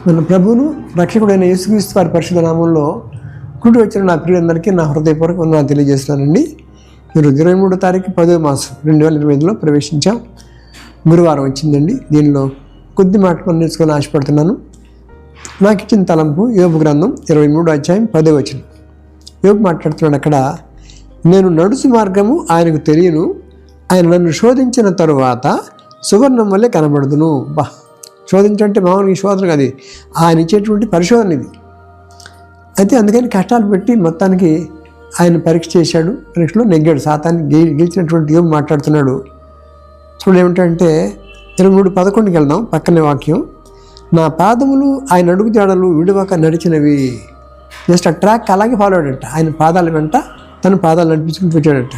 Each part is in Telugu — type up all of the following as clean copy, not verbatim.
మన ప్రభువును రక్షకుడైన యేసుక్రీస్తు వారి పరిశుద్ధ నామంలో కూడి వచ్చిన నా ప్రియులందరికీ నా హృదయపూర్వక వందనాలు తెలియజేస్తున్నానండి. ఈరోజు 23వ తారీఖు 10వ మాసం 2025లో ప్రవేశించాం. గురువారం వచ్చిందండి. దీనిలో కొద్ది మాటలు నేర్చుకోవాలని ఆశపడుతున్నాను. నాకు ఇచ్చిన తలంపు యోబు గ్రంథం 23వ అధ్యాయం 10వ వచనం. యోబు మాట్లాడుతున్నాడు అక్కడ, నేను నడుచు మార్గము ఆయనకు తెలియను, ఆయన నన్ను శోధించిన తరువాత సువర్ణం వల్లే కనబడుదును. శోధించంటే మామూలుగా ఈ శోధన అది ఆయన ఇచ్చేటువంటి పరిశోధన ఇది. అయితే అందుకని కష్టాలు పెట్టి మొత్తానికి ఆయన పరీక్ష చేశాడు. పరీక్షలో నెగ్గాడు. సాతాన్ని గెలిచినటువంటి యోబు మాట్లాడుతున్నాడు. చూడండి ఏమిటంటే 23:11కి వెళ్దాం. పక్కనే వాక్యం, నా పాదములు ఆయన అడుగు జాడలు విడువక నడిచినవి. జస్ట్ ఆ ట్రాక్ అలాగే ఫాలో అయ్యాడట. ఆయన పాదాల వెంట తన పాదాలు నడిపించుకుంటూ వచ్చాడట.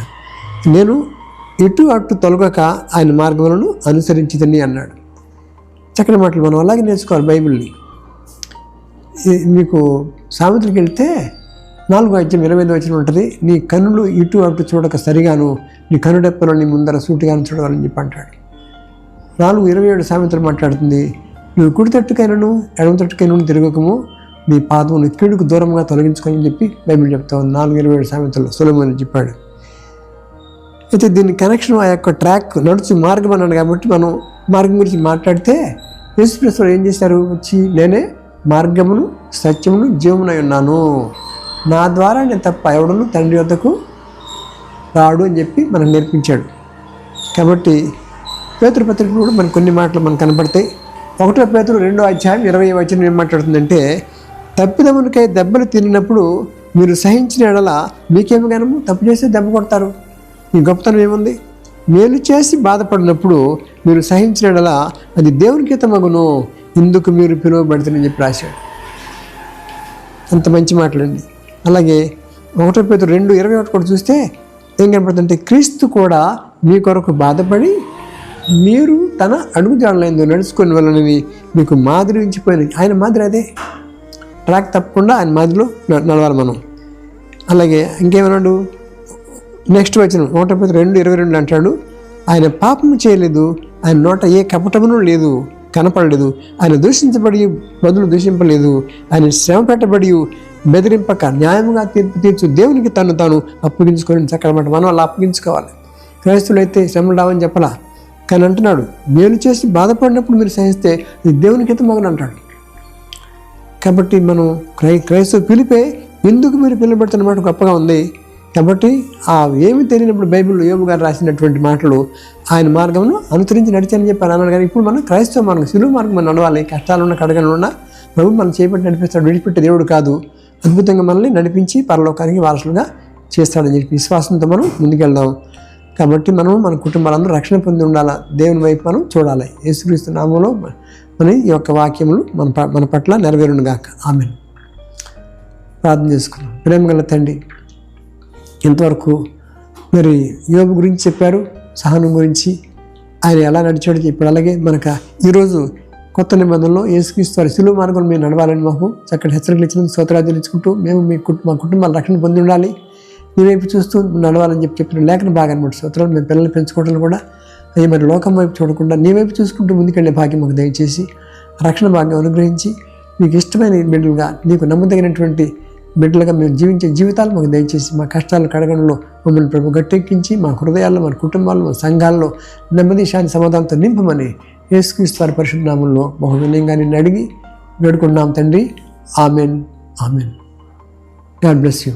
నేను ఇటు అటు తొలగక ఆయన మార్గములను అనుసరించిదని అన్నాడు. చక్కని మాటలు మనం అలాగే నేర్చుకోవాలి బైబిల్ని. మీకు సామెతలకు వెళ్తే 4వ అధ్యాయం 25వ వచనం ఉంటుంది, నీ కన్నులు ఇటు అటు చూడక సరిగాను, నీ కనుడెప్పలో నీ ముందర సూటిగాను చూడవాలని చెప్పి అంటాడు. 4:27 సామెతలు మాట్లాడుతుంది, నువ్వు కుడి తట్టుకైనను ఎడమ తట్టుకైనను తిరగకము, నీ పాదమును కీడుకు దూరంగా తొలగించుకొని చెప్పి బైబిల్ చెప్తా ఉంది. 4:27 సామెతలు సొలొమోను చెప్పాడు. అయితే దీని కనెక్షన్ ఆ యొక్క ట్రాక్ నడుచు మార్గం అన్నాడు. కాబట్టి మనం మార్గం గురించి మాట్లాడితే యేసుక్రీస్తు ఏం చేశారు? వచ్చి నేనే మార్గమును సత్యమును జీవమునై ఉన్నాను, నా ద్వారా నేను తప్ప ఎవడను తండ్రి వద్దకు రాడు అని చెప్పి మనకు నేర్పించాడు. కాబట్టి పేతురు పత్రికలు కూడా మనకు కొన్ని మాటలు మనకు కనపడతాయి. 1 పేతురు 2వ అధ్యాయం 20వ వచనం ఏం మాట్లాడుతుందంటే, తప్పిదమునికై దెబ్బలు తిన్నప్పుడు మీరు సహించిన ఎడల మీకేమి గనము? తప్పు చేస్తే దెబ్బ కొడతారు. ఈ గొప్పతనం ఏముంది? మేలు చేసి బాధపడినప్పుడు మీరు సహించిన ఎడల అది దేవునికి హితమగును, ఇందుకు మీరు పిలువబడుతుందని చెప్పి రాశాడు. అంత మంచి మాటలండి. అలాగే 1 పేతురు 2:21 కూడా చూస్తే ఏం కనపడుతుందంటే, క్రీస్తు కూడా మీ కొరకు బాధపడి మీరు తన అడుగు జాడలందు నడుచుకొని వెళ్ళనని మీకు మాదిరి ఉంచిపోయినది. ఆయన మాదిరి అదే. ట్రాక్ తప్పకుండా ఆయన మాదిరిలో నడవాలి మనం. అలాగే ఇంకేమన్నాడు? నెక్స్ట్ వచ్చిన 1 పేతురు 2:22 అంటాడు, ఆయన పాపము చేయలేదు, ఆయన నోట ఏ కపటమును లేదు, కనపడలేదు, ఆయన దూషించబడి బదులు దూషింపలేదు, ఆయన శ్రమ పెట్టబడి బెదిరింపక న్యాయముగా తీర్పు తీర్చు దేవునికి తను తాను అప్పగించుకొని చక్కడమాట. మనం అలా అప్పగించుకోవాలి. క్రైస్తవులు అయితే శ్రమలు రావని చెప్పలా, కానీ అంటున్నాడు మేలు చేసి బాధపడినప్పుడు మీరు సహిస్తే ఇది దేవునికి హితమగును అంటాడు. కాబట్టి మనం క్రైస్తవ పిలిపే ఎందుకు మీరు పిలువబడుతున్నమాట గొప్పగా ఉంది. కాబట్టి ఆ ఏమి తెలియనప్పుడు బైబిల్లో యోబు గారు రాసినటువంటి మాటలు ఆయన మార్గమును అనుసరించి నడిచానని చెప్పాను అన్నాడు. కానీ ఇప్పుడు మనం క్రైస్తవ మార్గం, సిలువ మార్గం మనం నడవాలి. కష్టాలున్నా కడగలున్నా ప్రభు మనం చేపట్టి నడిపిస్తాడు. విడిచిపెట్టే దేవుడు కాదు. అద్భుతంగా మనల్ని నడిపించి పరలోకానికి వారసులుగా చేస్తాడని చెప్పి విశ్వాసంతో మనం ముందుకెళ్దాం. కాబట్టి మనం మన కుటుంబాలందరూ రక్షణ పొంది ఉండాలా. దేవుని వైపు మనం చూడాలి. యేసుక్రీస్తు నామంలో మన ఈ యొక్క వాక్యములు మన పట్ల నెరవేరును గాక. ఆమేన్. ప్రార్థన చేసుకున్నాం. ప్రేమగల తండ్రి, ఇంతవరకు మరి యోబు గురించి చెప్పారు, సహనం గురించి, ఆయన ఎలా నడిచాడో చెప్పాడు. అలాగే మనకు ఈరోజు కొత్త నిబంధనలో యేసుక్రీస్తు వారి సిలువ మార్గంలో మేము నడవాలని మాకు చక్కటి హెచ్చరికలు ఇచ్చినందుకు స్తోత్రాలు ఇచ్చుకుంటూ మేము మా కుటుంబాలు రక్షణ పొంది ఉండాలి, నీ వైపు చూస్తూ నడవాలని చెప్పిన లేఖన భాగాన్ని బట్టి స్తోత్రాలు. మేము పిల్లల్ని పెంచుకోవడం కూడా అవి మరి లోకం వైపు చూడకుండా నీ వైపు చూసుకుంటూ ముందుకెళ్ళే భాగ్యం మాకు దయచేసి రక్షణ భాగ్యం అనుగ్రహించి మీకు ఇష్టమైన బిడ్డలుగా, నీకు నమ్మదగినటువంటి బిడ్డలుగా మేము జీవించే జీవితాలు మాకు దయచేసి మా కష్టాలు కడగడంలో మమ్మల్ని ప్రభు గట్టెక్కించి మా హృదయాల్లో, మన కుటుంబాల్లో, మన సంఘాల్లో నెమ్మది శాంతి సమాధానంతో నింపమని యేసుక్రీస్తు వారి పరిశుద్ధ నామంలో బహు వినయంగా నిన్ను అడిగి వేడుకున్నాం తండ్రి. Amen. Amen. God bless you.